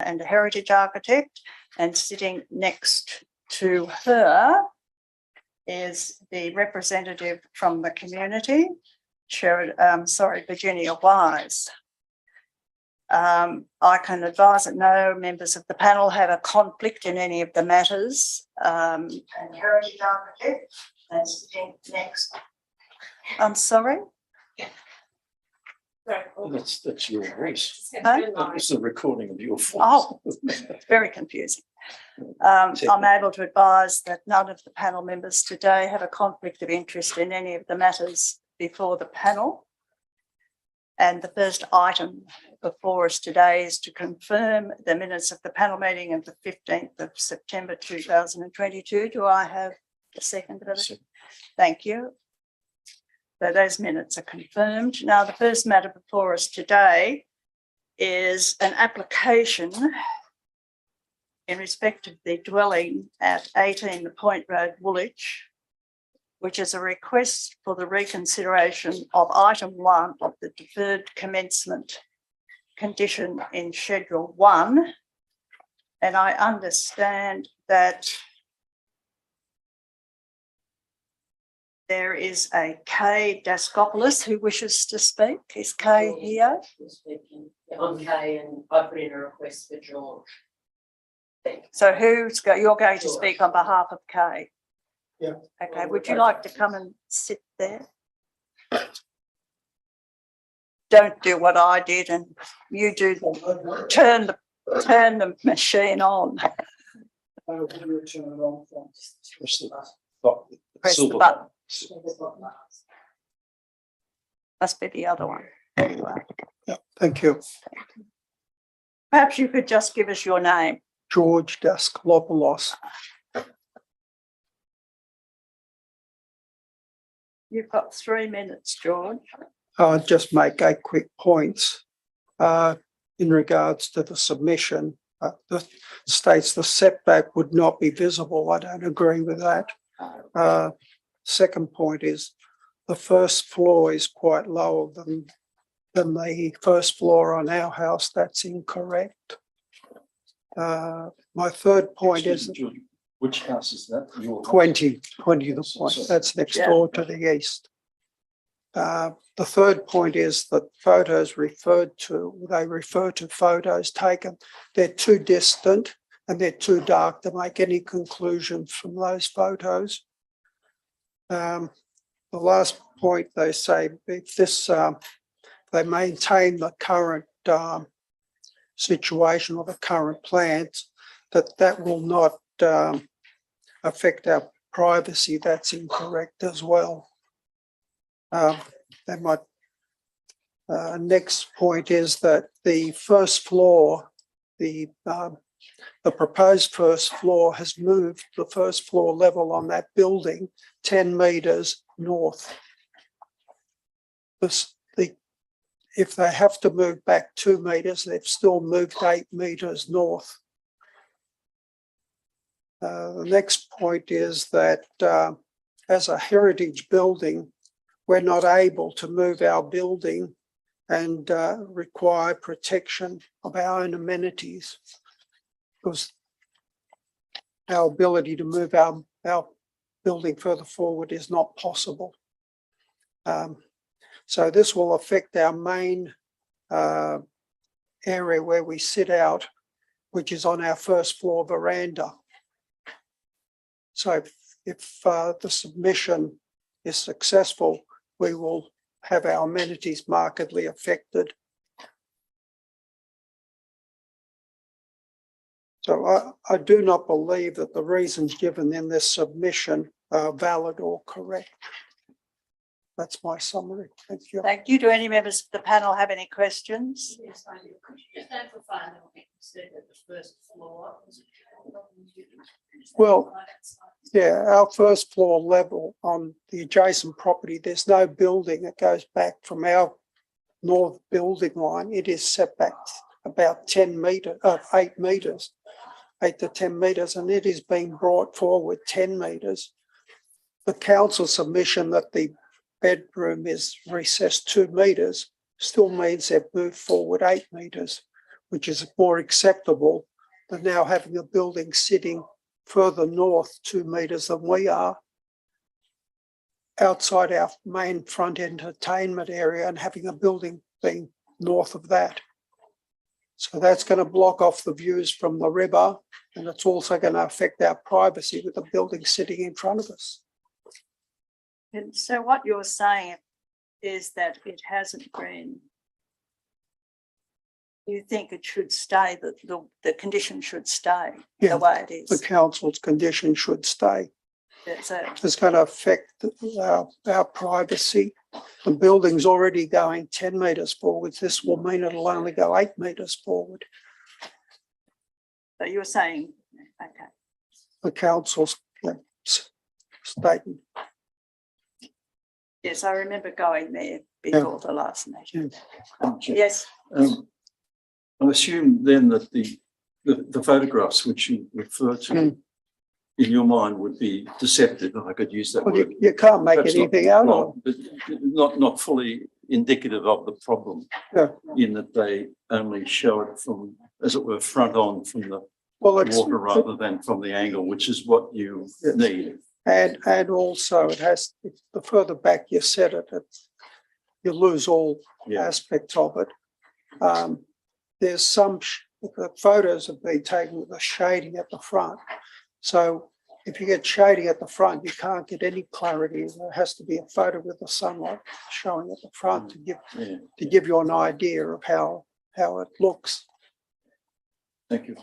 and a heritage architect, and sitting next to her is the representative from the community, Virginia Wise. I can advise that no members of the panel have a conflict in any of the matters. And heritage architect, and sitting next. I'm sorry. That's your voice. Huh? It's a recording of your voice. Oh, very confusing. I'm able to advise that none of the panel members today have a conflict of interest in any of the matters before the panel. And the first item before us today is to confirm the minutes of the panel meeting of the 15th of September 2022. Do I have a second for that? Thank you. So those minutes are confirmed. Now, the first matter before us today is an application in respect of the dwelling at 18 The Point Road, Woolwich, which is a request for the reconsideration of item 1 of the deferred commencement condition in Schedule 1. And I understand that there is a Kay Daskopoulos who wishes to speak. Is Kay here? I'm Kay, and I put in a request for George. So you're going to speak on behalf of Kay? Yeah. Okay, would you like to come and sit there? Don't do what I did and you do, turn the machine on. Press the button. Must be the other one. There you are. Yeah, thank you. Perhaps you could just give us your name. George Daskopoulos. You've got 3 minutes, George. I'll just make 8 quick points in regards to the submission. The states the setback would not be visible. I don't agree with that. Second point is the first floor is quite lower than the first floor on our house. That's incorrect. My third point is which house is that? 20 The Point. That's next door to the east. The third point is that photos referred to, they refer to photos taken. They're too distant and they're too dark to make any conclusions from those photos. The last point, they say if this, they maintain the current situation or the current plans, that will not affect our privacy. That's incorrect as well. And my next point is that the first floor, the proposed first floor has moved the first floor level on that building 10 metres north. If they have to move back 2 metres, they've still moved 8 metres north. The next point is that as a heritage building, we're not able to move our building and require protection of our own amenities because our ability to move our building further forward is not possible. So this will affect our main area where we sit out, which is on our first floor veranda. So if the submission is successful, we will have our amenities markedly affected. So I do not believe that the reasons given in this submission are valid or correct. That's my summary. Thank you. Thank you. Do any members of the panel have any questions? Yes, I do. Could you just amplify that you said that the first floor was Well, yeah, our first floor level on the adjacent property, there's no building that goes back from our north building line. It is set back about 10 metres, 8 metres, 8 to 10 metres, and it is being brought forward 10 metres. The council submission that the bedroom is recessed 2 metres still means they've moved forward 8 metres, which is more acceptable than now having a building sitting further north 2 metres than we are, outside our main front entertainment area, and having a building being north of that. So that's going to block off the views from the river, and it's also going to affect our privacy with the building sitting in front of us. And so what you're saying is that it hasn't been, you think it should stay, that the condition should stay Yeah, the way it The is. council's condition should stay. So, It's going to affect our privacy. The building's already going 10 metres forward. This will mean it'll only go 8 metres forward. but you're saying, okay. The council's statement. Yes, I remember going there before the last meeting. Chair. Yes, I assume then that the photographs which you refer to in your mind would be deceptive, if I could use that Well, word. you can't make Perhaps anything not, out of but not fully indicative of the problem. Yeah. In that they only show it from, as it were, front on from the it. water rather than from the angle, which is what you Yes. need. And also it has, the further back you set it, you lose all aspects of it. There's some, the photos have been taken with the shading at the front. So if you get shading at the front, you can't get any clarity. There has to be a photo with the sunlight showing at the front to give you an idea of how it looks. Thank you.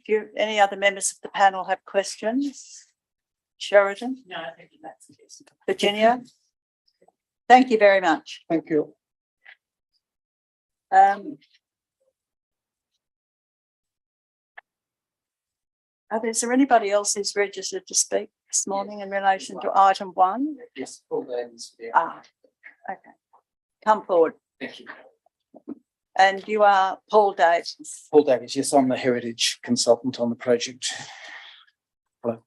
do any other members of the panel have questions? Sheridan? No, I think that's it. Virginia? Thank you very much. Thank you. Is there anybody else who's registered to speak this morning in relation to item 1? Yes, Paul Davies. Okay. Come forward. Thank you. And you are Paul Davies. Paul Davies, yes, I'm the heritage consultant on the project. Hello.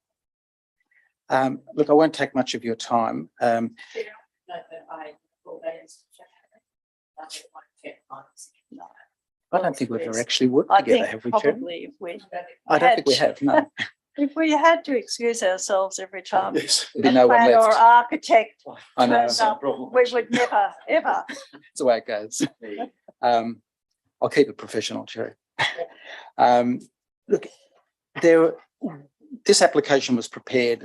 Look, I won't take much of your time. No, but all days. No. I don't think we've ever actually worked I together, think have we, Chair? probably if I don't think we have, no. we had to excuse ourselves every time Yes. There'd be a no one planner or left. architect I know, turns up, we would never, ever. that's the way it goes. I'll keep it professional, Chair. Look, this application was prepared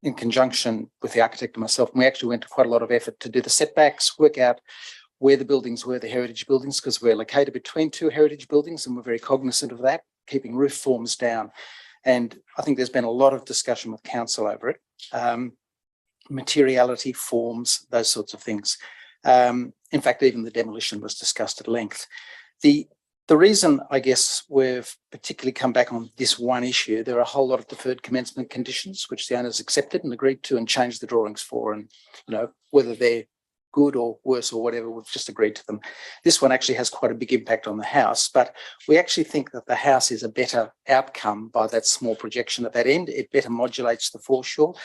in conjunction with the architect and myself, and we actually went to quite a lot of effort to do the setbacks, work out where the buildings were, the heritage buildings, because we're located between 2 heritage buildings and we're very cognizant of that, keeping roof forms down. And I think there's been a lot of discussion with council over it. Materiality, forms, those sorts of things. In fact, even the demolition was discussed at length. The reason, I guess, we've particularly come back on this one issue, there are a whole lot of deferred commencement conditions, which the owners accepted and agreed to and changed the drawings for. And, you know, whether they're good or worse or whatever, we've just agreed to them. This one actually has quite a big impact on the house, but we actually think that the house is a better outcome by that small projection at that end. It better modulates the foreshore.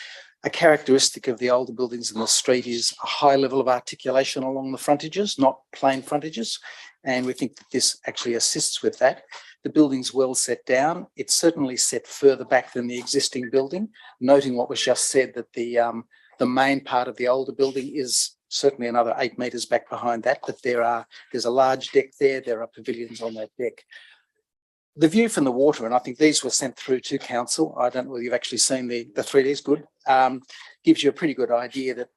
A characteristic of the older buildings in the street is a high level of articulation along the frontages, not plain frontages. And we think that this actually assists with that. The building's well set down. It's certainly set further back than the existing building, noting what was just said, that the main part of the older building is certainly another 8 metres back behind that, but there's a large deck there. There are pavilions on that deck. The view from the water, and I think these were sent through to council. I don't know whether you've actually seen the 3Ds, good. Gives you a pretty good idea that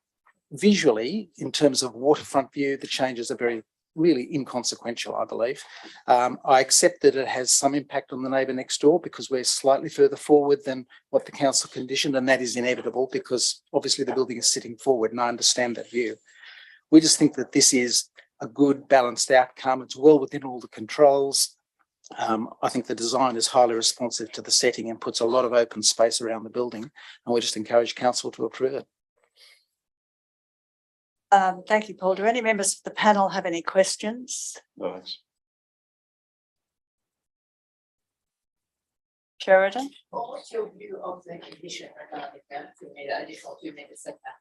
visually, in terms of waterfront view, the changes are really inconsequential, I believe. I accept that it has some impact on the neighbour next door because we're slightly further forward than what the council conditioned, and that is inevitable because obviously the building is sitting forward, and I understand that view. We just think that this is a good balanced outcome. It's well within all the controls. I think the design is highly responsive to the setting and puts a lot of open space around the building, and we just encourage council to approve it. Thank you, Paul. Do any members of the panel have any questions? No. Sheridan? What's your view of the condition regarding the 2 metre additional 2 metre setback?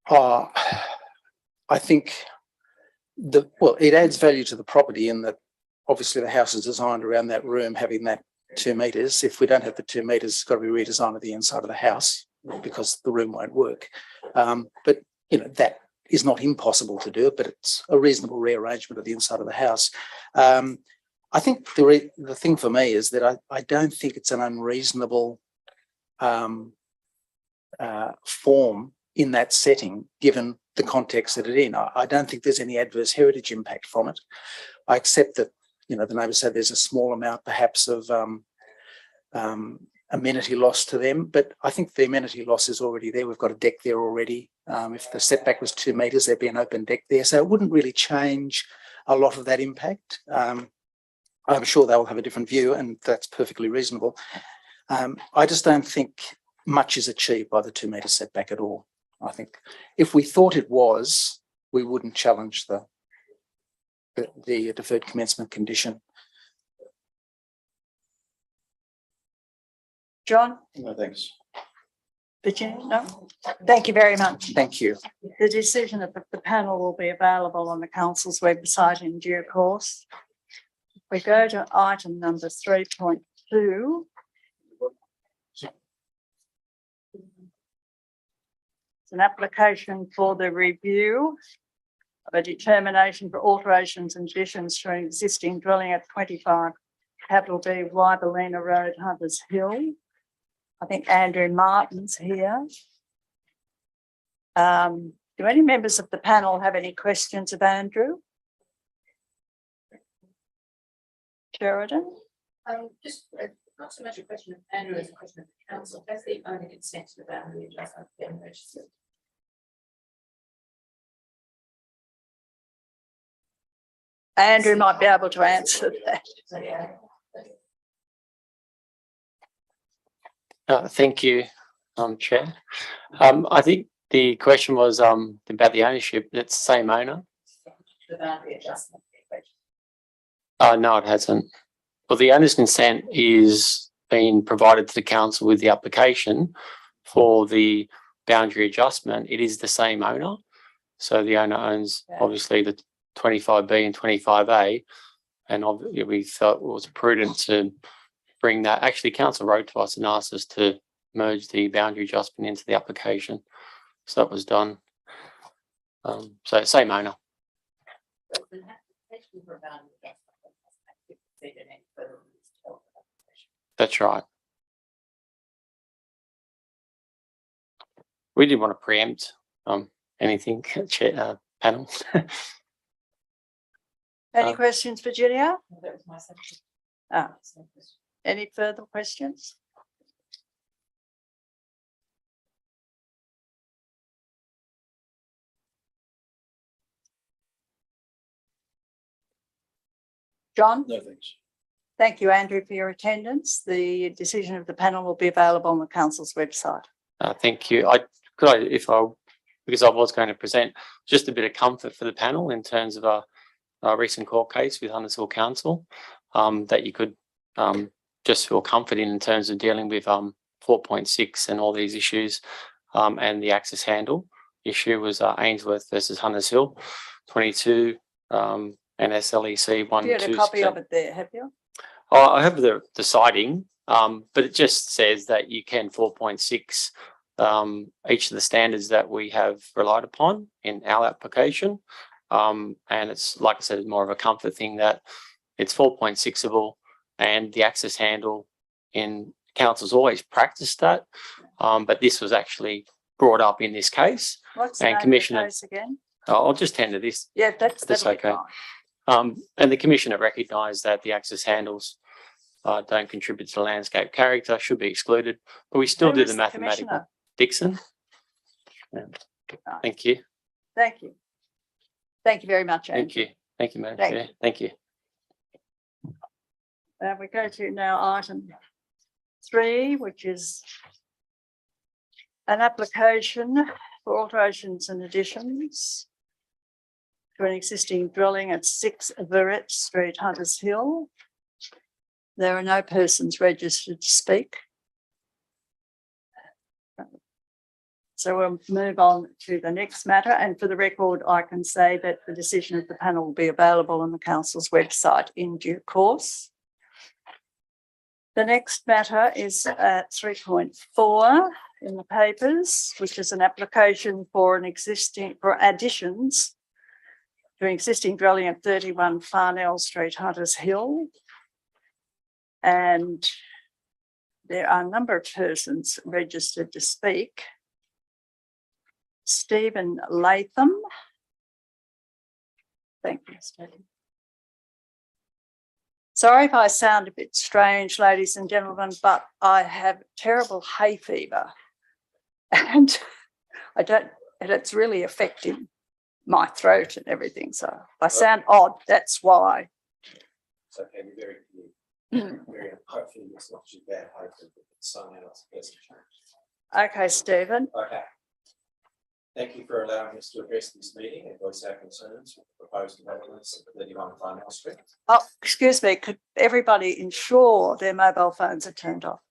I think it adds value to the property in that obviously the house is designed around that room having that 2 metres. If we don't have the 2 metres, it's got to be redesigned at the inside of the house because the room won't work. But that is not impossible to do, but it's a reasonable rearrangement of the inside of the house. I think the thing for me is that I don't think it's an unreasonable form in that setting, given the context that it's in. I don't think there's any adverse heritage impact from it. I accept that, the neighbours say there's a small amount perhaps of amenity loss to them, but I think the amenity loss is already there. We've got a deck there already. If the setback was 2 metres, there'd be an open deck there. So it wouldn't really change a lot of that impact. I'm sure they'll have a different view, and that's perfectly reasonable. I just don't think much is achieved by the 2 metre setback at all. I think if we thought it was, we wouldn't challenge the deferred commencement condition. John? No, thanks. Virginia? No? Thank you very much. Thank you. The decision of the panel will be available on the council's website in due course. We go to item number 3.2. It's an application for the review of a determination for alterations and additions to an existing dwelling at 25 capital B Wyberlina Road, Hunters Hill. I think Andrew Martin's here. Do any members of the panel have any questions of Andrew? Sheridan? Just not so much a question of Andrew as a question of the council. Has the owner consent to the boundary adjustment been registered? Andrew might be able to answer that. So, yeah. Thank you, Chair. I think the question was about the ownership. It's the same owner. The boundary adjustment. No, it hasn't. Well, the owner's consent is being provided to the council with the application for the boundary adjustment. It is the same owner. So the owner owns obviously the 25B and 25A, and obviously we thought it was prudent to bring that. Actually, council wrote to us and asked us to merge the boundary adjustment into the application. So that was done. So same owner. That's right. We didn't want to preempt anything, panel. Any questions, Virginia? That was my second. Any further questions? John? No, thanks. Thank you, Andrew, for your attendance. The decision of the panel will be available on the council's website. Thank you. Because I was going to present just a bit of comfort for the panel in terms of a recent court case with Hunters Hill Council, that you could just feel comfort in terms of dealing with 4.6 and all these issues, and the access handle issue was Ainsworth versus Hunters Hill 22 and SLEC 1. You had a copy of it there, have you? I have the citing, but it just says that you can 4.6 each of the standards that we have relied upon in our application. And it's, like I said, it's more of a comfort thing that it's 4.6able, and the access handle in council's always practiced that. But this was actually brought up in this case. What's the name of the case again? I'll just tender this. Yeah, that's okay. And the commissioner recognised that the access handles don't contribute to the landscape character, should be excluded, but we still do the mathematical. Dixon. Yeah. Thank you. Thank you. Thank you very much, Andrew. Thank you. Thank you, Madam Chair. Thank you. We go to now item 3, which is an application for alterations and additions to an existing dwelling at 6 Verrett Street, Hunters Hill. There are no persons registered to speak. So we'll move on to the next matter. And for the record, I can say that the decision of the panel will be available on the council's website in due course. The next matter is at 3.4 in the papers, which is an application for additions to an existing dwelling at 31 Farnell Street, Hunters Hill. And there are a number of persons registered to speak. Stephen Latham. Thank you, Stephen. Sorry if I sound a bit strange, ladies and gentlemen, but I have terrible hay fever and it's really affecting my throat and everything. So if I sound odd, that's why. It's okay, you're very clear. Very hopefully it's not too bad, hopefully it's someone else person. Okay, Stephen. Okay. Thank you for allowing us to address this meeting and voice our concerns with the proposed developments at 31 Farnell Street. Oh, excuse me, could everybody ensure their mobile phones are turned off?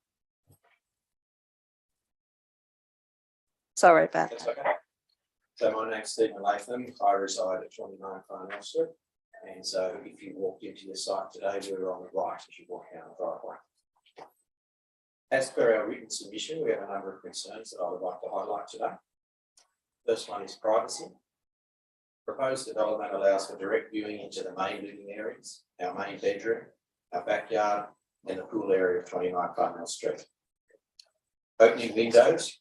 Sorry about That's that. okay. So my name's Stephen Latham. I reside at 29 Farnell Street. And so if you walked into the site today, we're on the right as you walk down the driveway. As per our written submission, we have a number of concerns that I would like to highlight today. First one is privacy. Proposed development allows for direct viewing into the main living areas, our main bedroom, our backyard, and the pool area of 29 Farnell Street. Opening windows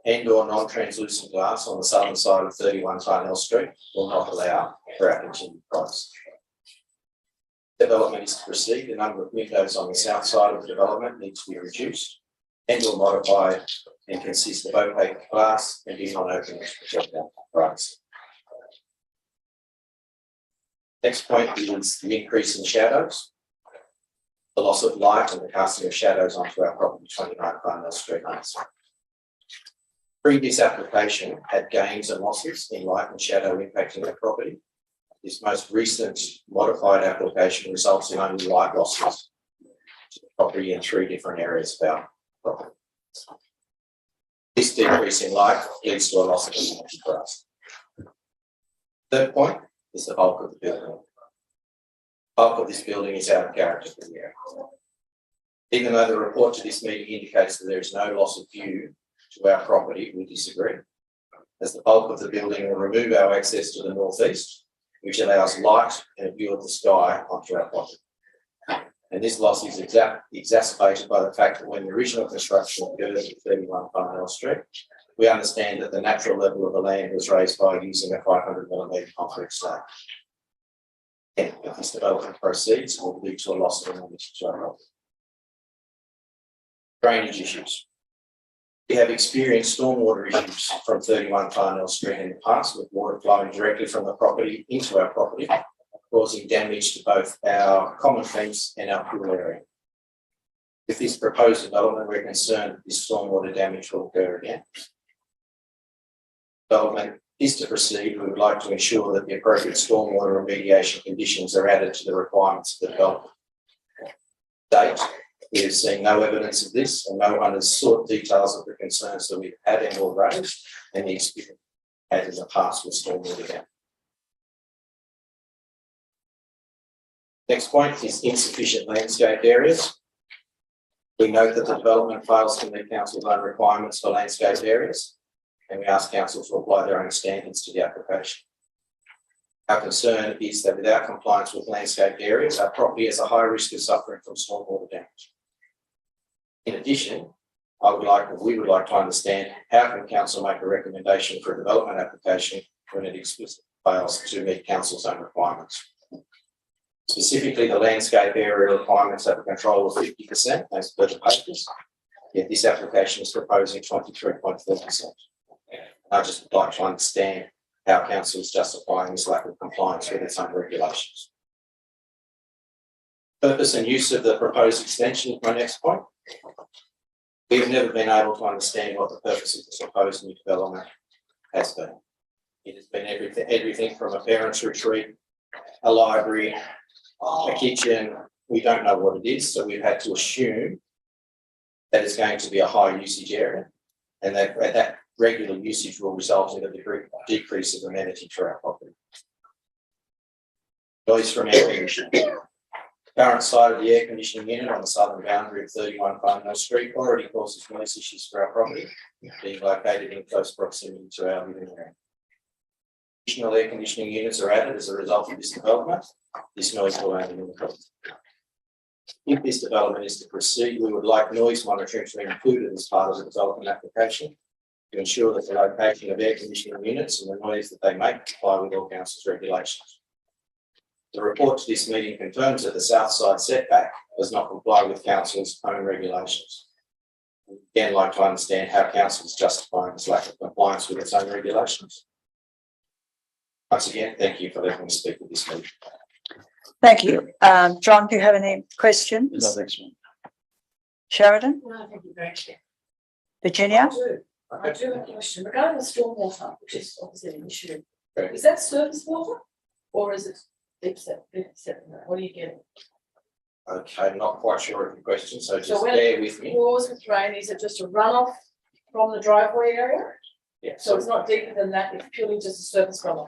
and or non-translucent glass on the southern side of 31 Farnell Street will not allow for our continued privacy. Development is to proceed. The number of windows on the south side of the development needs to be reduced and or modified and consist of opaque glass and be non-open to protect our privacy. Next point is the increase in shadows, the loss of light and the casting of shadows onto our property 29 Farnell Street. Previous application had gains and losses in light and shadow impacting the property. This most recent modified application results in only light losses to the property in 3 different areas of our property. This decrease in light leads to a loss of energy for us. Third point is the bulk of the building. Bulk of this building is out of character for the area. Even though the report to this meeting indicates that there is no loss of view to our property, we disagree, as the bulk of the building will remove our access to the northeast, which allows light and a view of the sky onto our property. And this loss is exacerbated by the fact that when the original construction occurred at 31 Farnell Street, we understand that the natural level of the land was raised by using a 500mm concrete slab. And if this development proceeds, will lead to a loss of energy to our property. Drainage issues. We have experienced stormwater issues from 31 Farnell Street in the past, with water flowing directly from the property into our property, causing damage to both our common fence and our pool area. With this proposed development, we're concerned that this stormwater damage will occur again. Development is to proceed. We would like to ensure that the appropriate stormwater remediation conditions are added to the requirements of the development. Date. We have seen no evidence of this, and no one has sought details of the concerns that we've had and or raised, and the experience had in the past with stormwater damage. Next point is insufficient landscape areas. We note that the development fails to meet council's own requirements for landscape areas, and we ask council to apply their own standards to the application. Our concern is that without compliance with landscape areas, our property has a high risk of suffering from stormwater damage. In addition, we would like to understand how can council make a recommendation for a development application when it explicitly fails to meet council's own requirements. Specifically, the landscape area requirements have a control of 50% as per the papers, yet this application is proposing 23.4%. I just would like to understand how council is justifying this lack of compliance with its own regulations. Purpose and use of the proposed extension is my next point. We have never been able to understand what the purpose of this proposed new development has been. It has been everything from a parents' retreat, a library, a kitchen. We don't know what it is, so we've had to assume that it's going to be a high usage area, and that regular usage will result in a decrease of amenity to our property. Noise from air conditioning. Current site of the air conditioning unit on the southern boundary of 31 Farnham Street already causes noise issues for our property, being located in close proximity to our living area. Additional air conditioning units are added as a result of this development. This noise will only increase. If this development is to proceed, we would like noise monitoring to be included as part of the development application to ensure that the location of air conditioning units and the noise that they make comply with all council's regulations. The report to this meeting confirms that the south side setback does not comply with council's own regulations. We would again like to understand how council is justifying this lack of compliance with its own regulations. Once again, thank you for letting me speak at this meeting. Thank you. John, do you have any questions? No, thanks, ma'am. Sheridan? No, thank you very much. Virginia? I do have a question regarding the stormwater, which is obviously an issue. Okay. Is that surface water or is it deep set? What do you get? Okay, not quite sure of your question, so just So when bear with me. Pours with rain, is it just a runoff from the driveway area? Yeah, So it's not deeper than that, it's purely just a surface runoff.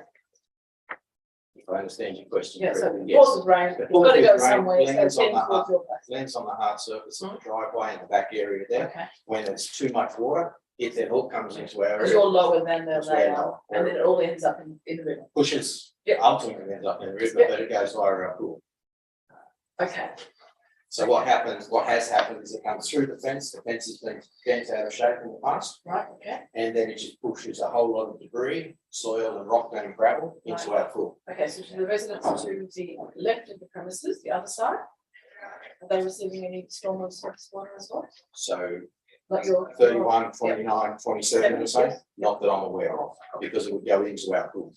if I understand your question Yeah, so correctly, it yes. pours with rain, The it's got to go pours with rain somewhere, so lands it's on heading the towards your place. Lands on the hard surface of the driveway in the back area there. Okay, When there's too much water, it then all comes into our because area, you're lower than Because they we're are, lower. and then it all ends up in the river. pushes, Yeah. ultimately ends up in the river, Yeah. but it goes via our pool. Okay, So what has happened is it comes through the fence has been bent out of shape in the past, right, okay, and then it just pushes a whole lot of debris, soil and rock and gravel into our pool. okay, so to the residents to the left of the premises, the other side, are they receiving any stormwater surface water as well? So Like your 31, 29, 27 or so, Yes. not that I'm aware of, because it would go into our pool.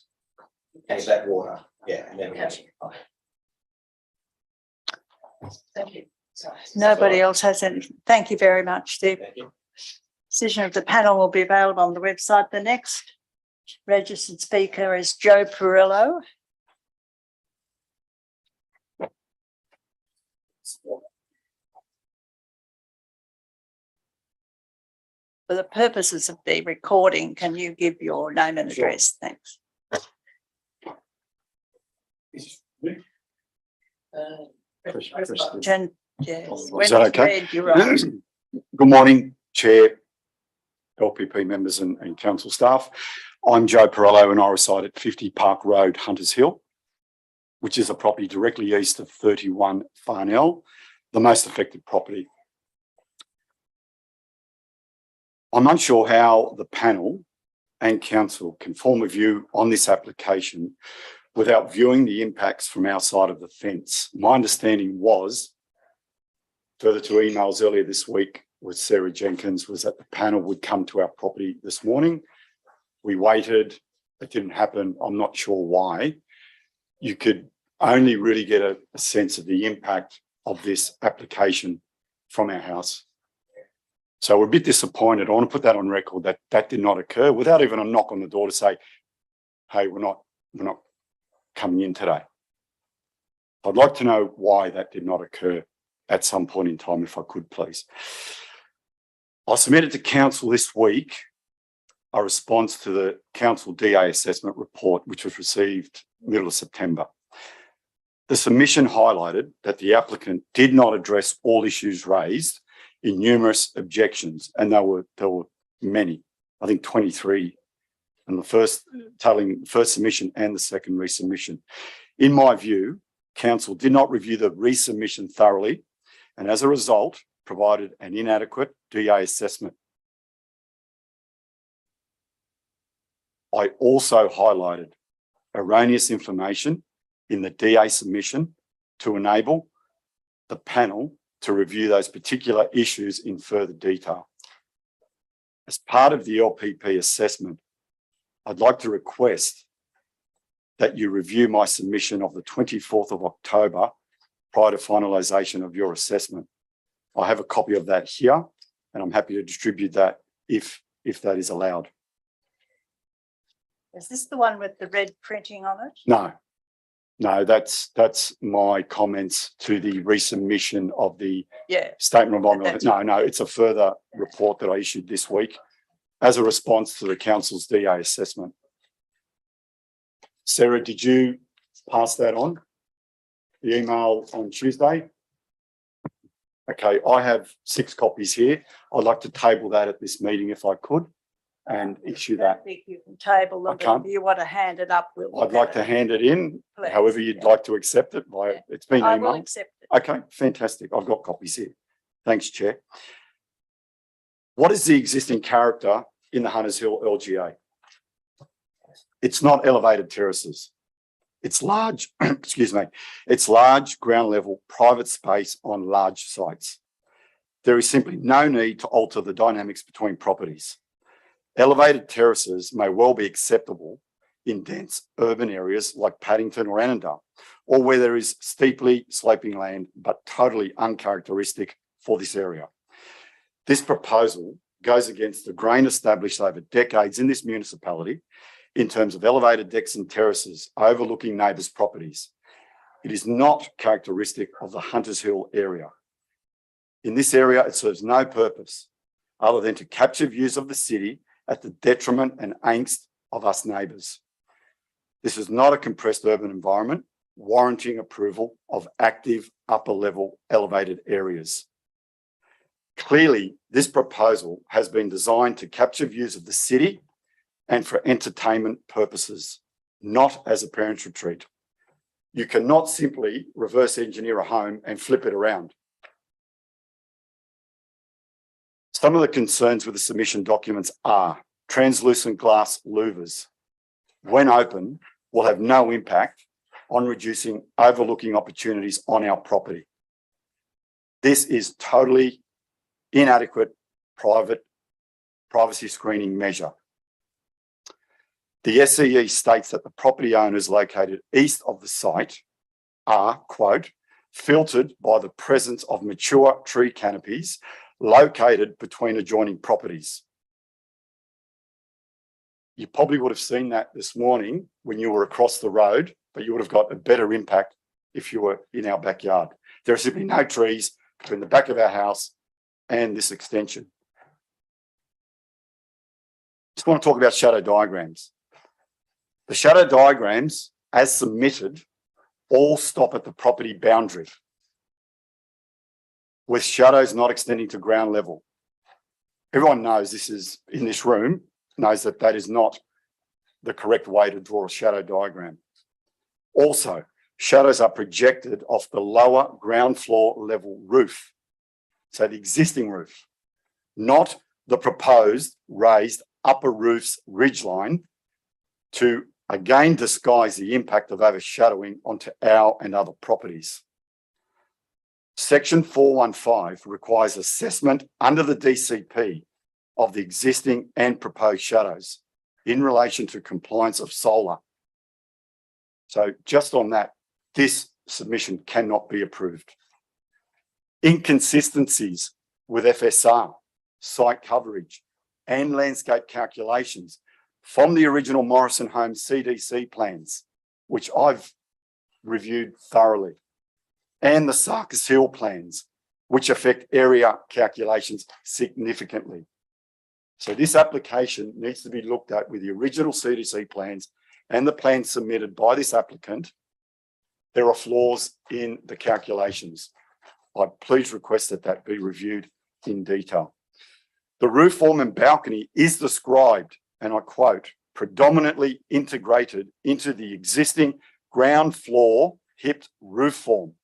And that water, yeah, and then. Okay. Thank you. Sorry. Nobody else has any. Thank you very much, Steve. Thank you. Decision of the panel will be available on the website. The next registered speaker is Joe Perillo. For the purposes of the recording, can you give your name and Sure. address? Thanks. Jen, yes. When Is that it's okay? read, you're right. Good morning, Chair, LPP members and council staff. I'm Joe Perillo and I reside at 50 Park Road, Hunters Hill, which is a property directly east of 31 Farnell, the most affected property. I'm unsure how the panel and council can form a view on this application without viewing the impacts from our side of the fence. My understanding was, further to emails earlier this week with Sarah Jenkins, was that the panel would come to our property this morning. We waited, it didn't happen. I'm not sure why. You could only really get a sense of the impact of this application from our house. So we're a bit disappointed. I want to put that on record that that did not occur without even a knock on the door to say, hey, we're not coming in today. I'd like to know why that did not occur at some point in time, if I could, please. I submitted to council this week a response to the council DA assessment report, which was received middle of September. The submission highlighted that the applicant did not address all issues raised in numerous objections, and there were many, I think 23, and the first submission and the second resubmission. In my view, council did not review the resubmission thoroughly, and as a result, provided an inadequate DA assessment. I also highlighted erroneous information in the DA submission to enable the panel to review those particular issues in further detail. As part of the LPP assessment, I'd like to request that you review my submission of the 24th of October prior to finalisation of your assessment. I have a copy of that here, and I'm happy to distribute that if that is allowed. Is this the one with the red printing on it? No, that's my comments to the resubmission of the Yeah. statement of environmental. That's No, it's a further report that I issued this week. as a response to the council's DA assessment. Sarah, did you pass that on? The email on Tuesday? Okay, I have 6 copies here. I'd like to table that at this meeting if I could and issue I that. don't think you can table them, I can't. but if you want to hand it up, we'll. I'd like to hand it in, Please, however you'd yeah. like to accept it. By it's been I will emailed. accept it. Okay, fantastic. I've got copies here. Thanks, Chair. What is the existing character in the Hunters Hill LGA? It's not elevated terraces. It's large, excuse me, it's large ground level private space on large sites. There is simply no need to alter the dynamics between properties. Elevated terraces may well be acceptable in dense urban areas like Paddington or Annandale, or where there is steeply sloping land, but totally uncharacteristic for this area. This proposal goes against the grain established over decades in this municipality in terms of elevated decks and terraces overlooking neighbours' properties. It is not characteristic of the Hunters Hill area. In this area, it serves no purpose other than to capture views of the city at the detriment and angst of us neighbours. This is not a compressed urban environment warranting approval of active upper level elevated areas. Clearly, this proposal has been designed to capture views of the city and for entertainment purposes, not as a parents' retreat. You cannot simply reverse engineer a home and flip it around. Some of the concerns with the submission documents are translucent glass louvers, when open, will have no impact on reducing overlooking opportunities on our property. This is totally inadequate privacy screening measure. The SCE states that the property owners located east of the site are, quote, filtered by the presence of mature tree canopies located between adjoining properties. You probably would have seen that this morning when you were across the road, but you would have got a better impact if you were in our backyard. There are simply no trees between the back of our house and this extension. Just want to talk about shadow diagrams. The shadow diagrams, as submitted, all stop at the property boundary, with shadows not extending to ground level. Everyone knows this is, in this room, knows that that is not the correct way to draw a shadow diagram. Also, shadows are projected off the lower ground floor level roof, so the existing roof, not the proposed raised upper roof's ridgeline, to again disguise the impact of overshadowing onto our and other properties. Section 415 requires assessment under the DCP of the existing and proposed shadows in relation to compliance of solar. So just on that, this submission cannot be approved. Inconsistencies with FSR, site coverage, and landscape calculations from the original Morrison Homes CDC plans, which I've reviewed thoroughly, and the Sarkis Hill plans, which affect area calculations significantly. So this application needs to be looked at with the original CDC plans and the plans submitted by this applicant. There are flaws in the calculations. I please request that that be reviewed in detail. The roof form and balcony is described, and I quote, predominantly integrated into the existing ground floor hipped roof form.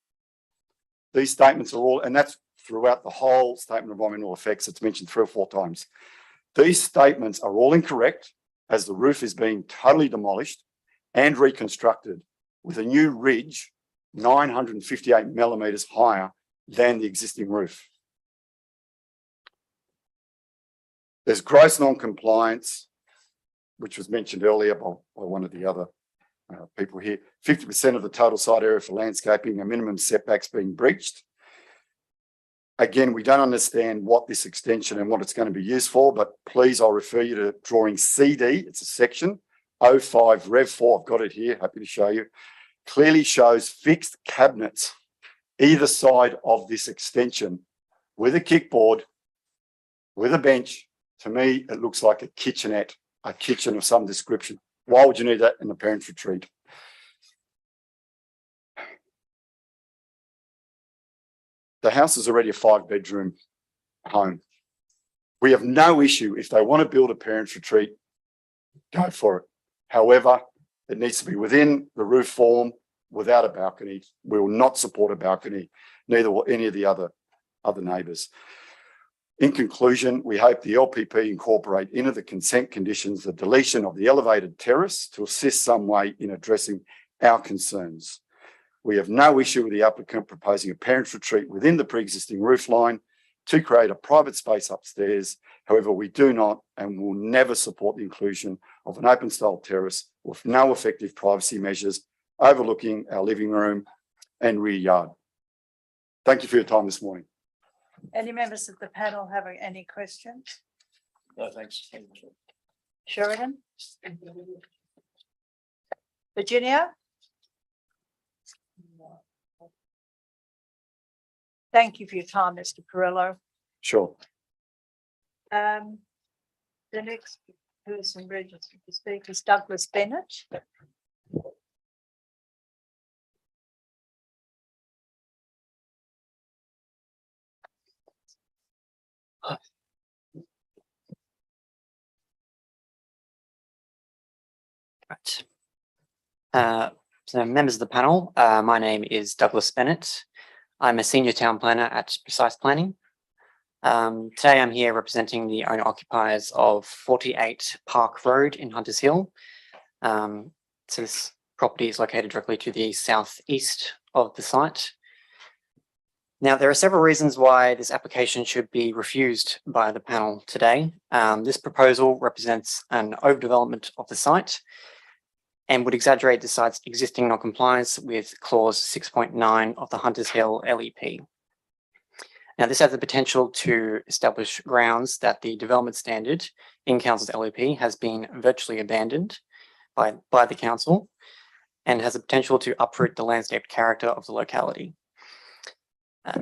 These statements are all, and that's throughout the whole statement of environmental effects. It's mentioned 3 or 4 times. These statements are all incorrect, as the roof is being totally demolished and reconstructed with a new ridge 958 millimetres higher than the existing roof. There's gross non-compliance, which was mentioned earlier by one of the other people here. 50% of the total site area for landscaping and minimum setbacks being breached. Again, we don't understand what this extension and what it's going to be used for, but please, I'll refer you to drawing CD. It's a section 05 Rev 4. I've got it here. Happy to show you. Clearly shows fixed cabinets either side of this extension with a kickboard, with a bench, To me, it looks like a kitchenette, a kitchen of some description. Why would you need that in a parents' retreat? The house is already a 5-bedroom home. We have no issue if they want to build a parents' retreat, go for it. However, it needs to be within the roof form without a balcony. We will not support a balcony, neither will any of the other neighbours. In conclusion, we hope the LPP incorporate into the consent conditions the deletion of the elevated terrace to assist some way in addressing our concerns. We have no issue with the applicant proposing a parents' retreat within the pre-existing roof line to create a private space upstairs. However, we do not and will never support the inclusion of an open style terrace with no effective privacy measures overlooking our living room and rear yard. Thank you for your time this morning. Any members of the panel having any questions? No, thanks. Sheridan? Virginia? Thank you for your time, Mr. Perillo. Sure. The next person registered to speak is Douglas Bennett. Right. So members of the panel, my name is Douglas Bennett. I'm a senior town planner at Precise Planning. Today I'm here representing the owner occupiers of 48 Park Road in Hunters Hill. So this property is located directly to the southeast of the site. Now, there are several reasons why this application should be refused by the panel today. This proposal represents an overdevelopment of the site and would exaggerate the site's existing non-compliance with clause 6.9 of the Hunters Hill LEP. Now, this has the potential to establish grounds that the development standard in Council's LEP has been virtually abandoned by the Council and has the potential to uproot the landscaped character of the locality.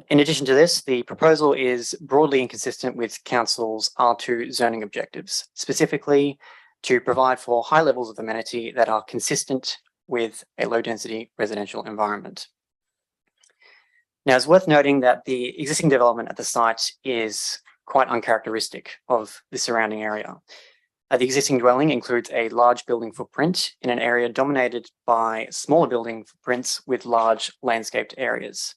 In addition to this, the proposal is broadly inconsistent with Council's R2 zoning objectives, specifically to provide for high levels of amenity that are consistent with a low-density residential environment. Now, it's worth noting that the existing development at the site is quite uncharacteristic of the surrounding area. The existing dwelling includes a large building footprint in an area dominated by smaller building footprints with large landscaped areas.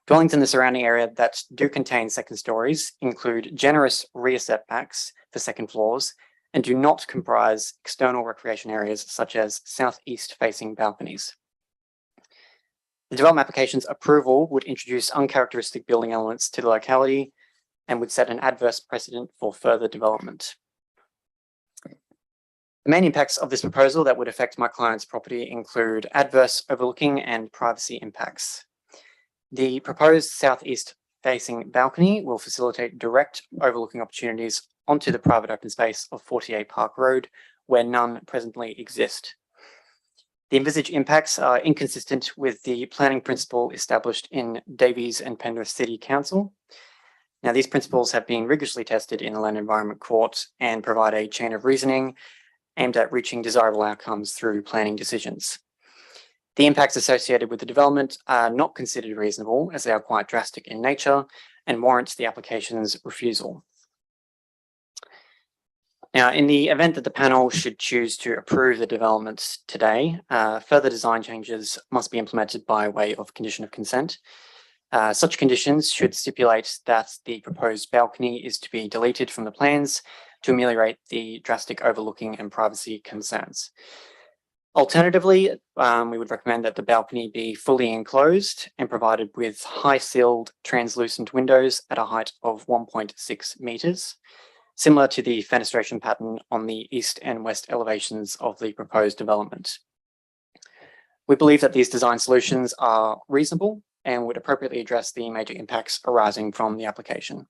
Dwellings in the surrounding area that do contain second stories include generous rear setbacks for second floors and do not comprise external recreation areas such as southeast facing balconies. The development application's approval would introduce uncharacteristic building elements to the locality and would set an adverse precedent for further development. The main impacts of this proposal that would affect my client's property include adverse overlooking and privacy impacts. The proposed southeast facing balcony will facilitate direct overlooking opportunities onto the private open space of 48 Park Road, where none presently exist. The envisaged impacts are inconsistent with the planning principle established in Davies and Penrith City Council. Now, these principles have been rigorously tested in the Land Environment Court and provide a chain of reasoning aimed at reaching desirable outcomes through planning decisions. The impacts associated with the development are not considered reasonable as they are quite drastic in nature and warrant the application's refusal. Now, in the event that the panel should choose to approve the development today, further design changes must be implemented by way of condition of consent. Such conditions should stipulate that the proposed balcony is to be deleted from the plans to ameliorate the drastic overlooking and privacy concerns. Alternatively, we would recommend that the balcony be fully enclosed and provided with high-sealed translucent windows at a height of 1.6 meters, similar to the fenestration pattern on the east and west elevations of the proposed development. We believe that these design solutions are reasonable and would appropriately address the major impacts arising from the application.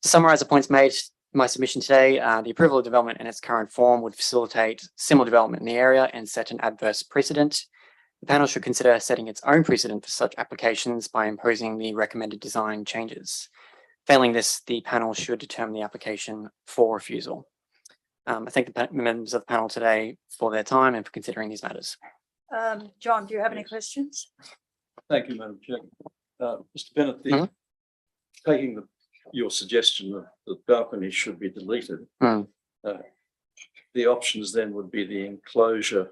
To summarize the points made in my submission today, the approval of development in its current form would facilitate similar development in the area and set an adverse precedent. The panel should consider setting its own precedent for such applications by imposing the recommended design changes. Failing this, the panel should determine the application for refusal. I thank the members of the panel today for their time and for considering these matters. John, do you have any questions? Thank you, Madam Chair. Mr. Bennett, Mhm. taking your suggestion that the balcony should be deleted, Mm. The options then would be the enclosure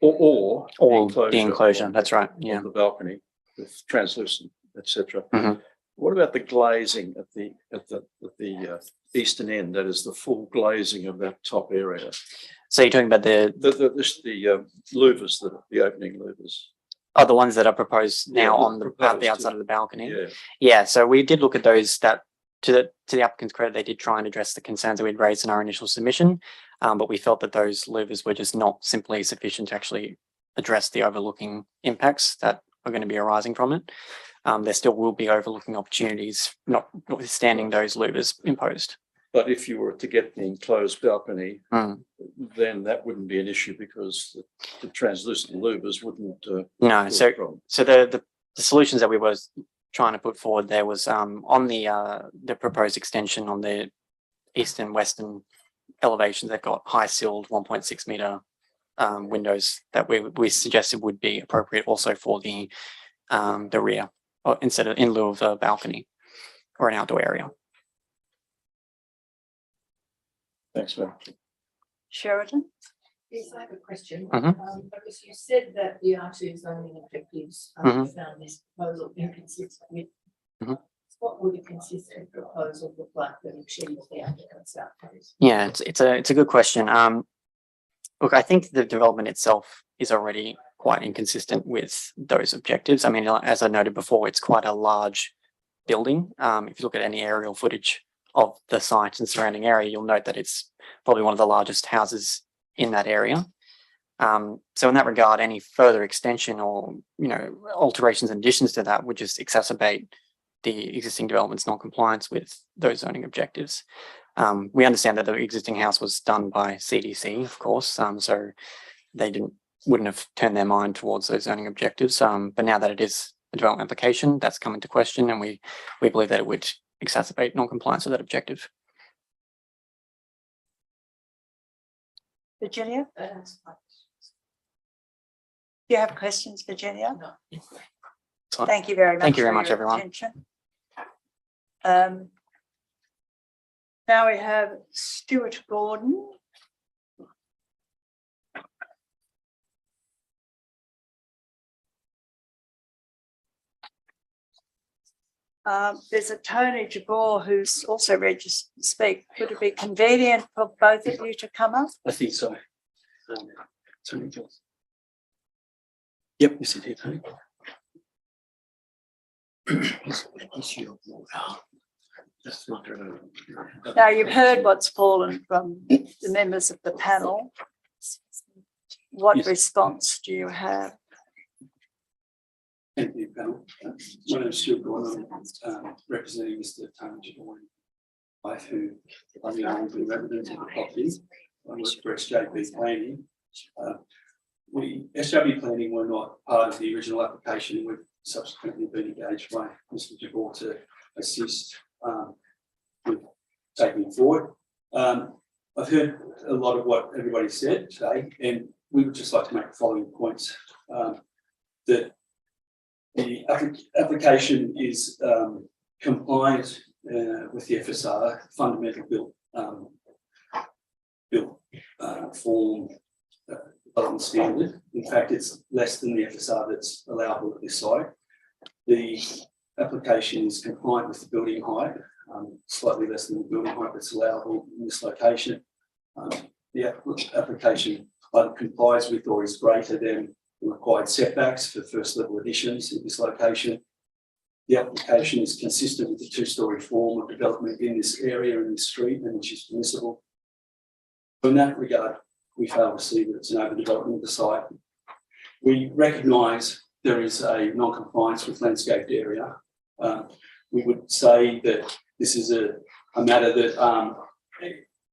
or The enclosure, of- that's right, yeah. of the balcony with translucent, etc. Mhm. What about the glazing at the eastern end? That is the full glazing of that top area. So you're talking about the louvers, the opening louvers. the ones that are proposed Yeah, now on the proposed, outside of the balcony. Yeah. Yeah, so we did look at those that, to the applicant's credit, they did try and address the concerns that we'd raised in our initial submission, but we felt that those louvers were just not simply sufficient to actually address the overlooking impacts that are going to be arising from it. There still will be overlooking opportunities, notwithstanding those louvers imposed. But if you were to get the enclosed balcony, Mm. then that wouldn't be an issue because the translucent louvers wouldn't. No, cause a problem. so the solutions that we were trying to put forward there was on the proposed extension on the east and western elevations, they've got high sealed 1.6 meter windows that we suggested would be appropriate also for the rear, or instead of in lieu of a balcony or an outdoor area. Thanks, ma'am. Sheridan? Yes, I have a question. Mhm. Because you said that the R2 zoning objectives Mhm. found this proposal inconsistent with. Mhm. What would a consistent proposal look like that achieves the applicant's outcomes? Yeah, it's a good question. Look, I think the development itself is already quite inconsistent with those objectives. I mean, as I noted before, it's quite a large building. If you look at any aerial footage of the site and surrounding area, you'll note that it's probably one of the largest houses in that area. So in that regard, any further extension or, alterations and additions to that would just exacerbate the existing development's non-compliance with those zoning objectives. We understand that the existing house was done by CDC, of course, so they wouldn't have turned their mind towards those zoning objectives. But now that it is a development application, that's come into question, and we believe that it would exacerbate non-compliance with that objective. Virginia? That's fine. Do you have questions, Virginia? No. Fine. Thank you very much. Thank you very for much, your everyone. attention. Now we have Stuart Gordon. There's a Tony Jabor who's also registered to speak. Would it be convenient for both of you to come up? I think so. Yep, you sit here, Tony. Now, you've heard what's fallen from the members of the panel. What Yes. response do you have? Thank you, panel. My name is Stuart Gordon. I'm representing Mr. Tony Jabor, wife who I'm the only resident of the property. I work for SJB Planning. SJB Planning were not part of the original application. We've subsequently been engaged by Mr. Jabor to assist with taking it forward. I've heard a lot of what everybody said today, and we would just like to make the following points. That the application is compliant with the FSR, fundamental built form development standard. In fact, it's less than the FSR that's allowable at this site. The application is compliant with the building height, slightly less than the building height that's allowable in this location. The application either complies with or is greater than the required setbacks for first level additions in this location. The application is consistent with the two-storey form of development in this area in this street, and which is permissible. In that regard, we fail to see that it's an overdevelopment of the site. We recognise there is a non-compliance with landscaped area. We would say that this is a matter that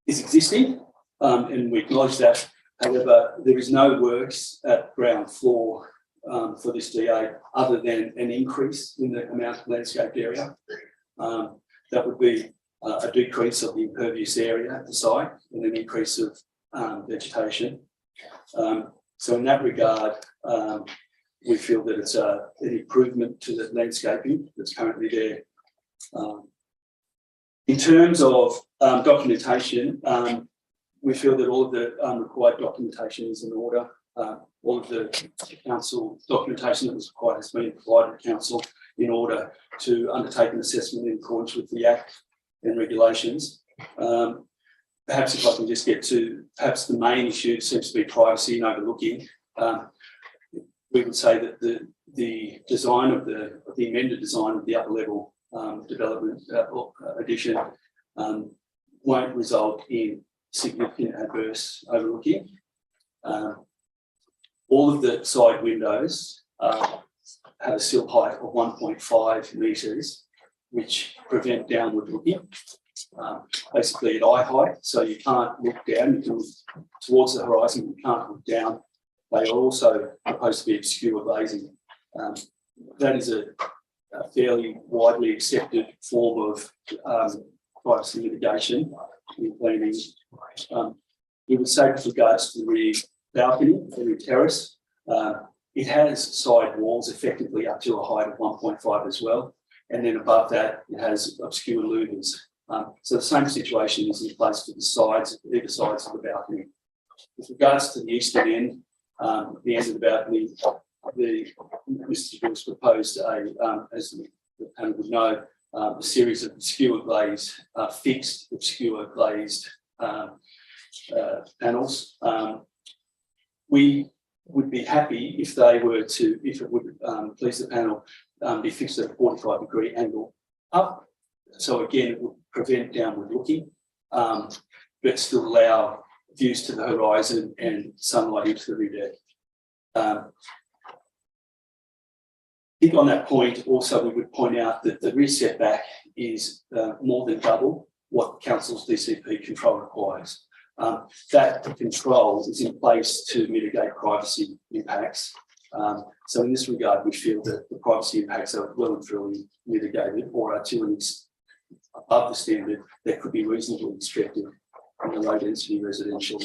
is existing, and we acknowledge that. However, there is no works at ground floor for this DA other than an increase in the amount of landscaped area. That would be a decrease of the impervious area at the site and an increase of vegetation. So in that regard, we feel that it's an improvement to the landscaping that's currently there. In terms of documentation, we feel that all of the required documentation is in order. All of the council documentation that was required has been provided to council in order to undertake an assessment in accordance with the Act and regulations. Perhaps if I can just get to perhaps the main issue seems to be privacy and overlooking. We would say that the design of the amended design of the upper level development addition won't result in significant adverse overlooking. All of the side windows have a sill height of 1.5 metres, which prevent downward looking. Basically at eye height, so you can't look down, you can look towards the horizon, you can't look down. They are also supposed to be obscure glazing. That is a fairly widely accepted form of privacy mitigation in planning. We would say with regards to the rear balcony, the rear terrace, it has side walls effectively up to a height of 1.5 as well. And then above that, it has obscure louvers. So the same situation is in place for the sides, either sides of the balcony. With regards to the eastern end, the end of the balcony, Mr. Brooks proposed as the panel would know, a series of obscure glazed, fixed obscure glazed panels. We would be happy if they were to, if it would please the panel, be fixed at a 45-degree angle up. So again, it would prevent downward looking, but still allow views to the horizon and sunlight into the rear deck. I think on that point, also we would point out that the rear setback is more than double what Council's DCP control requires. That control is in place to mitigate privacy impacts. So in this regard, we feel that the privacy impacts are well and truly mitigated or are to an above the standard that could be reasonably expected in a low density residential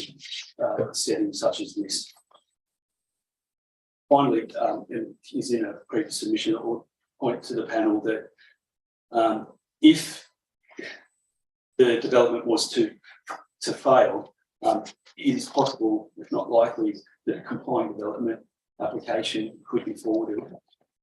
setting such as this. Finally, and is in a previous submission, I will point to the panel that if the development was to fail, it is possible, if not likely, that a complying development application could be forwarded,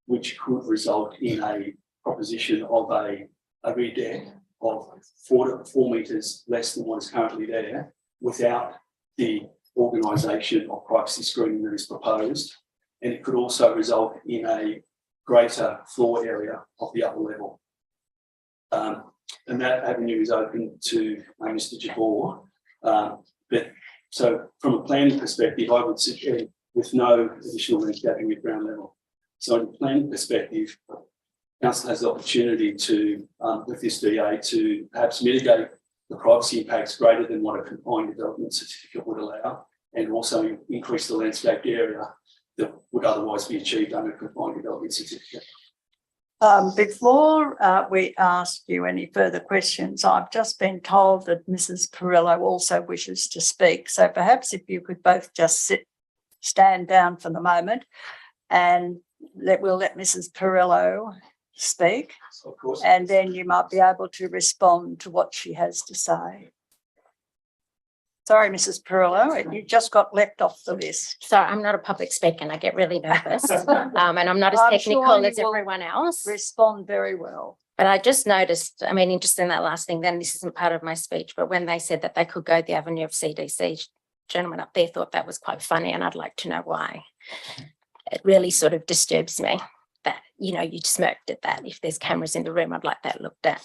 which could result in a proposition of a rear deck of 4 metres less than what is currently there, without the organisation of privacy screening that is proposed. And it could also result in a greater floor area of the upper level. And that avenue is open to Mr. Jabor. But so from a planning perspective, I would suggest with no additional landscaping at ground level. So in a planning perspective, Council has the opportunity to, with this DA, to perhaps mitigate the privacy impacts greater than what a complying development certificate would allow, and also increase the landscaped area that would otherwise be achieved under a complying development certificate. Before we ask you any further questions, I've just been told that Mrs. Perillo also wishes to speak. So perhaps if you could both just stand down for the moment, and we'll let Mrs. Perillo speak, Of course. and then you might be able to respond to what she has to say. Sorry, Mrs. Perillo, you just got left off the list. Sorry, I'm not a public speaker and I get really nervous. And I'm not as I'm technical sure you as will everyone else. Respond very well. But I just noticed, I mean, just in that last thing, then this isn't part of my speech, but when they said that they could go the avenue of CDC, gentleman up there thought that was quite funny, and I'd like to know why. It really sort of disturbs me that, you know, you smirked at that. If there's cameras in the room, I'd like that looked at.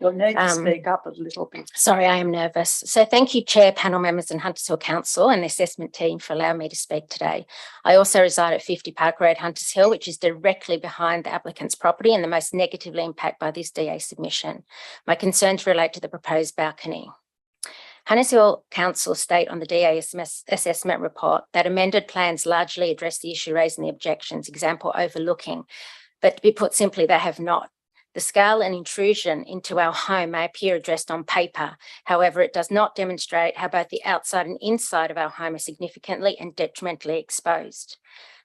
You'll need to speak up a little bit. Sorry, I am nervous. So thank you, Chair, panel members and Hunters Hill Council and the assessment team for allowing me to speak today. I also reside at 50 Park Road, Hunters Hill, which is directly behind the applicant's property and the most negatively impacted by this DA submission. My concerns relate to the proposed balcony. Hunters Hill Council state on the DA assessment report that amended plans largely address the issue raised in the objections, example, overlooking. But to be put simply, they have not. The scale and intrusion into our home may appear addressed on paper. However, it does not demonstrate how both the outside and inside of our home are significantly and detrimentally exposed.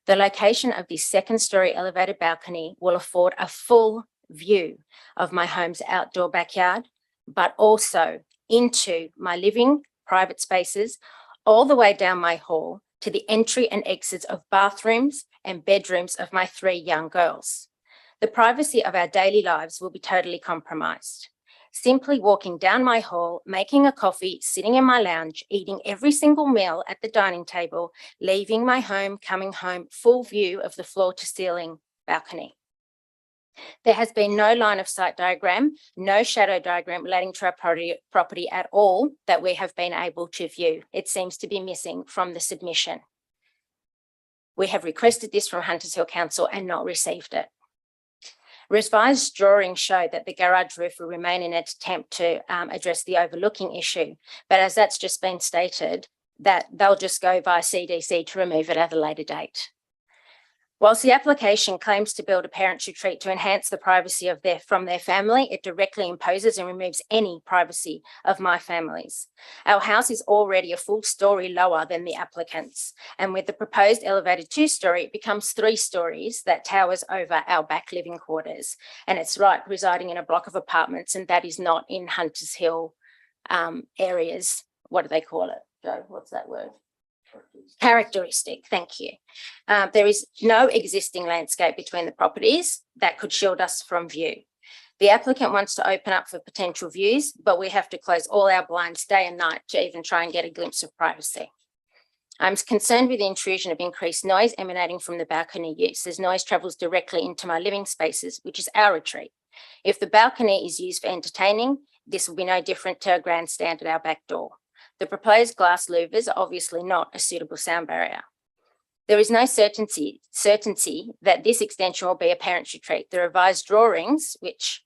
The location of this second-story elevated balcony will afford a full view of my home's outdoor backyard, but also into my living, private spaces, all the way down my hall to the entry and exits of bathrooms and bedrooms of my 3 young girls. The privacy of our daily lives will be totally compromised. Simply walking down my hall, making a coffee, sitting in my lounge, eating every single meal at the dining table, leaving my home, coming home, full view of the floor to ceiling balcony. There has been no line of sight diagram, no shadow diagram relating to our property at all that we have been able to view. It seems to be missing from the submission. We have requested this from Hunters Hill Council and not received it. Revised drawings show that the garage roof will remain in an attempt to address the overlooking issue, but as that's just been stated, that they'll just go via CDC to remove it at a later date. Whilst the application claims to build a parents' retreat to enhance the privacy from their family, it directly imposes and removes any privacy of my families. Our house is already a full story lower than the applicants, and with the proposed elevated 2-story, it becomes 3 stories that towers over our back living quarters. And it's right, residing in a block of apartments, and that is not in Hunters Hill areas. What do they call it, Joe? What's that word? Characteristic, thank you. There is no existing landscape between the properties that could shield us from view. The applicant wants to open up for potential views, but we have to close all our blinds day and night to even try and get a glimpse of privacy. I'm concerned with the intrusion of increased noise emanating from the balcony use, as noise travels directly into my living spaces, which is our retreat. If the balcony is used for entertaining, this will be no different to a grandstand at our back door. The proposed glass louvers are obviously not a suitable sound barrier. There is no certainty that this extension will be a parents' retreat. The revised drawings, which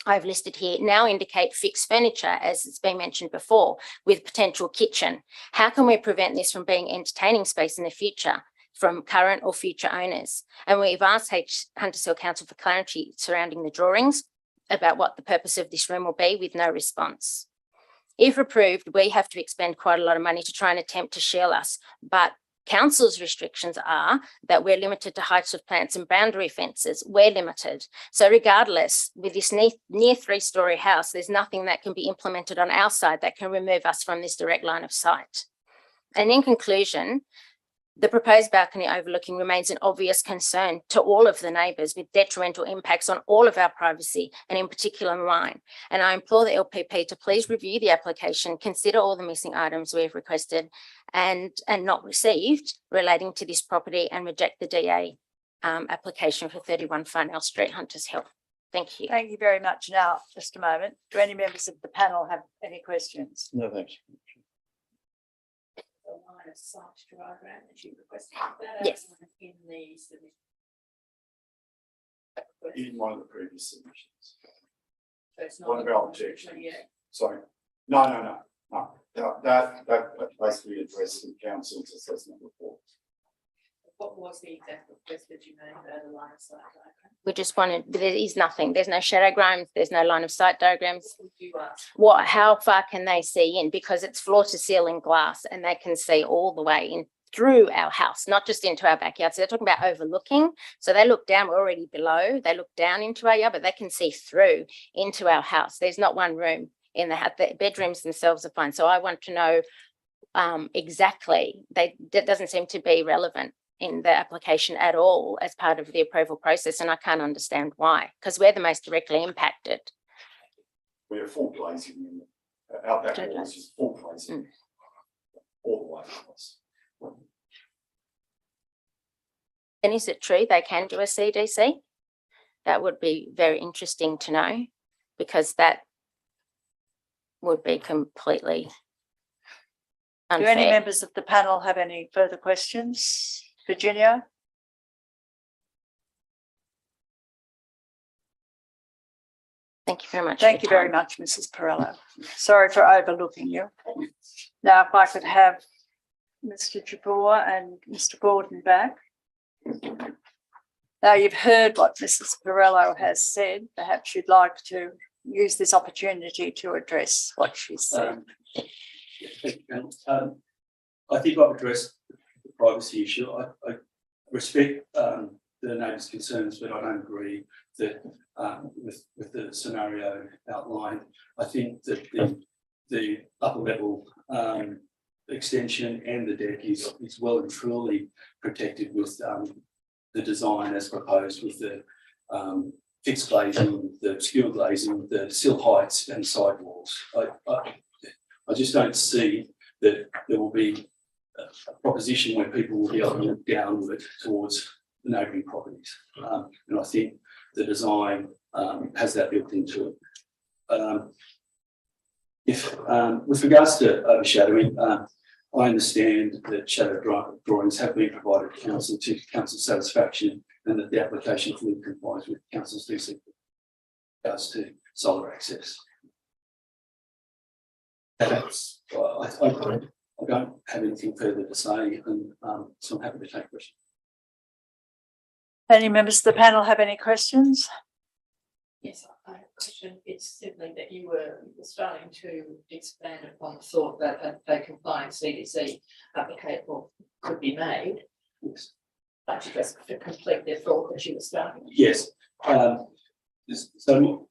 I've listed here, now indicate fixed furniture, as it's been mentioned before, with potential kitchen. How can we prevent this from being entertaining space in the future from current or future owners? And we've asked Hunters Hill Council for clarity surrounding the drawings about what the purpose of this room will be, with no response. If approved, we have to expend quite a lot of money to try and attempt to shield us, but council's restrictions are that we're limited to heights of plants and boundary fences. We're limited. So regardless, with this near 3-story house, there's nothing that can be implemented on our side that can remove us from this direct line of sight. And in conclusion, the proposed balcony overlooking remains an obvious concern to all of the neighbours, with detrimental impacts on all of our privacy, and in particular mine. And I implore the LPP to please review the application, consider all the missing items we have requested and not received relating to this property, and reject the DA application for 31 Farnell Street, Hunters Hill. Thank you. Thank you very much. Now, just a moment. Do any members of the panel have any questions? No, thanks. The line of sight diagram that you requested. Yes. In the submission. In one of the previous submissions. So it's not One of our objections. 28. Sorry. No. That basically addressed the council's assessment report. What was the exact request that you made about the line of sight diagram? We just wanted, there is nothing. There's no shadow diagrams. There's no line of sight diagrams. What would you ask? How far can they see in? Because it's floor to ceiling glass, and they can see all the way in through our house, not just into our backyard. So they're talking about overlooking. So they look down, we're already below. They look down into our yard, but they can see through into our house. There's not one room in the house. The bedrooms themselves are fine. So I want to know exactly. That doesn't seem to be relevant in the application at all as part of the approval process, and I can't understand why, because we're the most directly impacted. We have full glazing. Our back wall is just full glazing. All the way across. And is it true they can do a CDC? That would be very interesting to know, because that would be completely unfair. Do any members of the panel have any further questions? Virginia? Thank you very much. Thank you very much, Mrs. Perello. Sorry for overlooking you. Now, if I could have Mr. Jabor and Mr. Gordon back. Now you've heard what Mrs. Perello has said. Perhaps you'd like to use this opportunity to address what she said. Yeah, thank you, Panel. I think I've addressed the privacy issue. I respect the neighbours' concerns, but I don't agree that with the scenario outlined. I think that the upper level extension and the deck is well and truly protected with the design as proposed, with the fixed glazing, the skewer glazing, the sill heights and sidewalls. I just don't see that there will be a proposition where people will be able to look downward towards the neighbouring properties. And I think the design has that built into it. With regards to overshadowing, I understand that shadow drawings have been provided to council satisfaction, and that the application fully complies with council's DC with regards to solar access. That's, I don't have anything further to say, and so I'm happy to take questions. Any members of the panel have any questions? Yes, I have a question. It's simply that you were starting to expand upon the thought that a compliant CDC application could be made. Yes. But you just to complete the thought that you were starting. Yes. So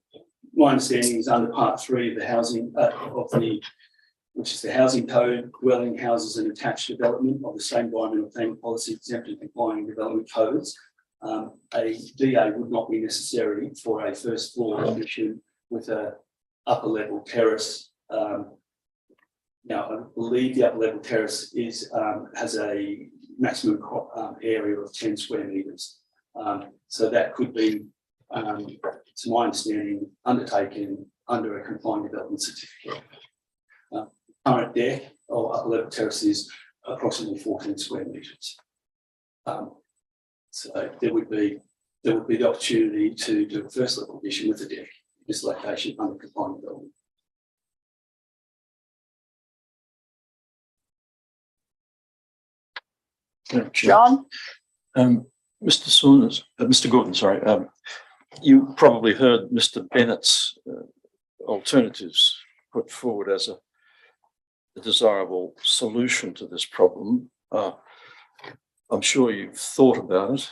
my understanding is under Part 3 of the housing which is the housing code, dwelling houses and attached development of the same environmental planning policy exempt and complying development codes. A DA would not be necessary for a first floor addition with a upper level terrace. Now, I believe the upper level terrace has a maximum area of 10 square metres. So that could be, to my understanding, undertaken under a complying development certificate. Current deck or upper level terrace is approximately 14 square metres. So there would be the opportunity to do a first level addition with a deck in this location under complying development. John? Mr. Gordon, sorry. You probably heard Mr. Bennett's alternatives put forward as a desirable solution to this problem. I'm sure you've thought about it.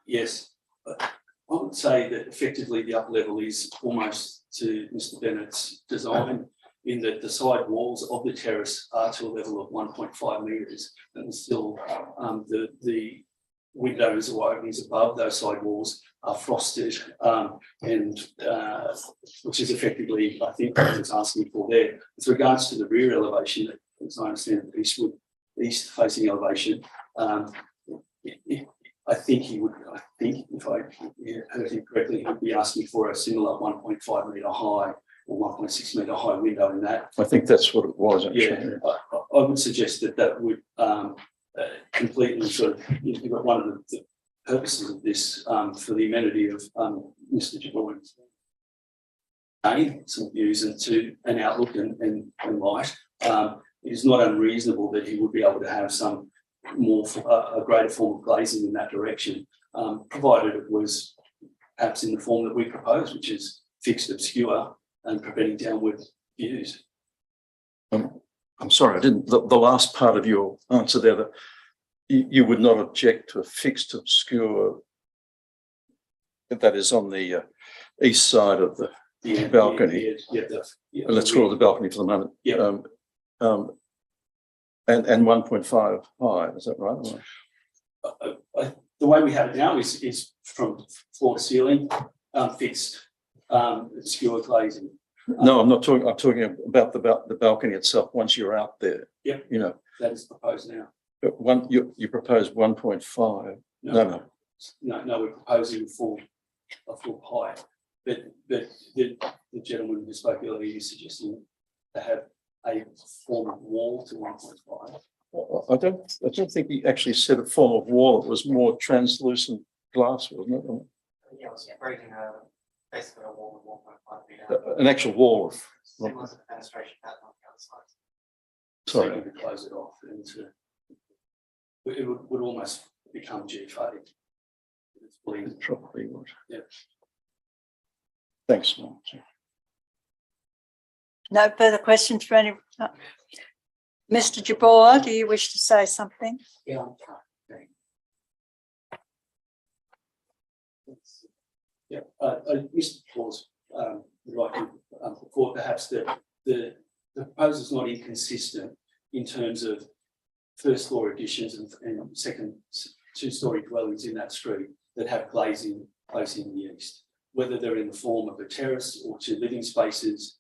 Yes, I would say that effectively the upper level is almost to Mr. Bennett's design, in that the side walls of the terrace are to a level of 1.5 metres, and still the windows or openings above those side walls are frosted, and which is effectively, I think, what it's asking for there. With regards to the rear elevation, as I understand, east facing elevation, I think if I heard him correctly, he'd be asking for a similar 1.5 metre high or 1.6 metre high window in that. I think that's what it was, actually. Yeah, I would suggest that would completely sort of, one of the purposes of this for the amenity of Mr. Jaboy's some views into an outlook and light. It is not unreasonable that he would be able to have some a greater form of glazing in that direction, provided it was perhaps in the form that we propose, which is fixed obscure and preventing downward views. I'm sorry, I didn't. The last part of your answer there, that you would not object to a fixed obscure that is on the east side of the balcony. Let's call it the balcony for the moment. Yeah. And 1.5 high, is that right? The way we have it now is from floor to ceiling, fixed obscure glazing. No, I'm not talking. I'm talking about the balcony itself. Once you're out there, Yep. You know, That is proposed now. but you propose 1.5. No. No, we're proposing a full height. But the gentleman who spoke earlier is suggesting to have a form of wall to 1.5. I don't think he actually said a form of wall. It was more translucent glass, wasn't it? Yeah, I was breaking basically a wall of 1.5 metre. An actual wall of. Similar to the fenestration pattern on the other side. So Sorry. you could close it off into it would almost become G-fade. Probably would. Yeah. Thanks, Mark. No further questions for any? Mr. Jabor, do you wish to say something? Yeah. Yeah, Mr. Paul's, would like to put forward perhaps that the proposal is not inconsistent in terms of first floor additions and second two-story dwellings in that street that have glazing facing the east, whether they're in the form of a terrace or two living spaces,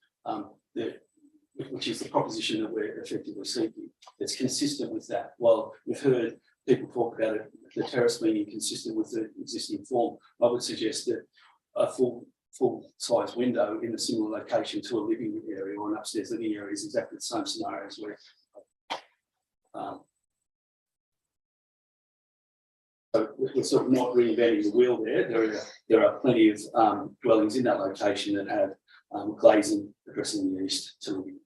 which is the proposition that we're effectively seeking. It's consistent with that. While we've heard people talk about it, the terrace being inconsistent with the existing form, I would suggest that a full-size window in a similar location to a living area or an upstairs living area is exactly the same scenario as where. So we're sort of not reinventing the wheel there. There are plenty of dwellings in that location that have glazing addressing the east to living.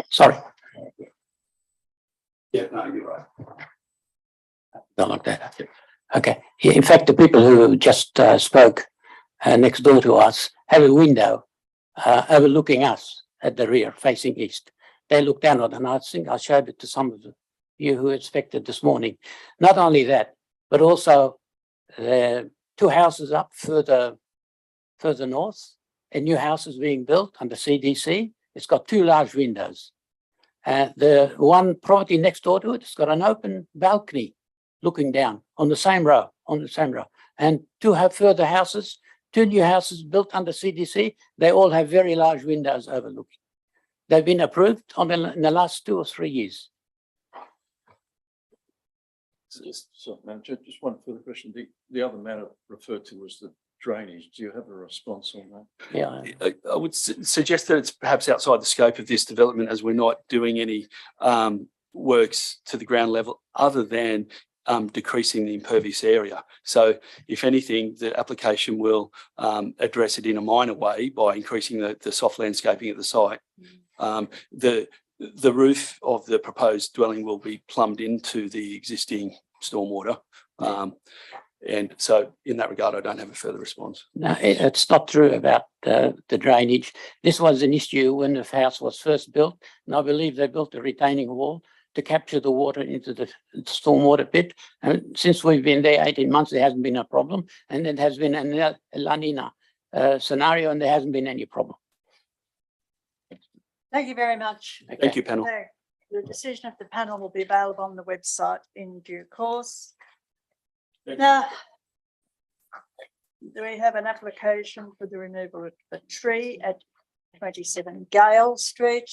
Sorry, Yeah, no, you're right. don't like that. Okay. Yeah, in fact, the people who just spoke next door to us have a window overlooking us at the rear, facing east. They look down on it, and I think I showed it to some of you who inspected this morning. Not only that, but also the two houses up further north, a new house is being built under CDC. It's got two large windows. The one property next door to it, it's got an open balcony looking down on the same row, And further houses, two new houses built under CDC, they all have very large windows overlooking. They've been approved in the last 2 or 3 years. So, Manager, just one further question. The other matter referred to was the drainage. Do you have a response on that? Yeah. I would suggest that it's perhaps outside the scope of this development, as we're not doing any works to the ground level other than decreasing the impervious area. So if anything, the application will address it in a minor way by increasing the soft landscaping at the site. The roof of the proposed dwelling will be plumbed into the existing stormwater. And so in that regard, I don't have a further response. No, it's not true about the drainage. This was an issue when the house was first built, and I believe they built a retaining wall to capture the water into the stormwater pit. And since we've been there 18 months, there hasn't been a problem. And it has been a La Nina scenario, and there hasn't been any problem. Thank you very much. Okay. Thank you, panel. So, the decision of the panel will be available on the website in due course. Now, do we have an application for the removal of a tree at 27 Gale Street?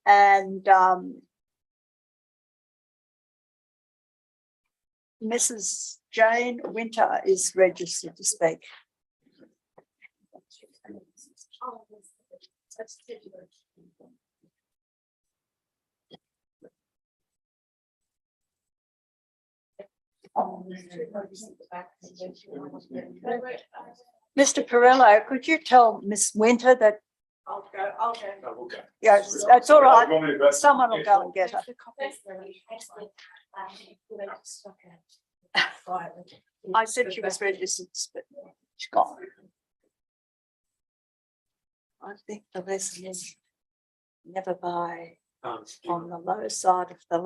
And Mrs. Jane Winter is registered to speak. Mr. Perillo, could you tell Miss Winter that? I'll go. Yes, that's all right. Someone will go and get her. I said she was registered, but she's gone. I think the lesson is never buy on the low side of the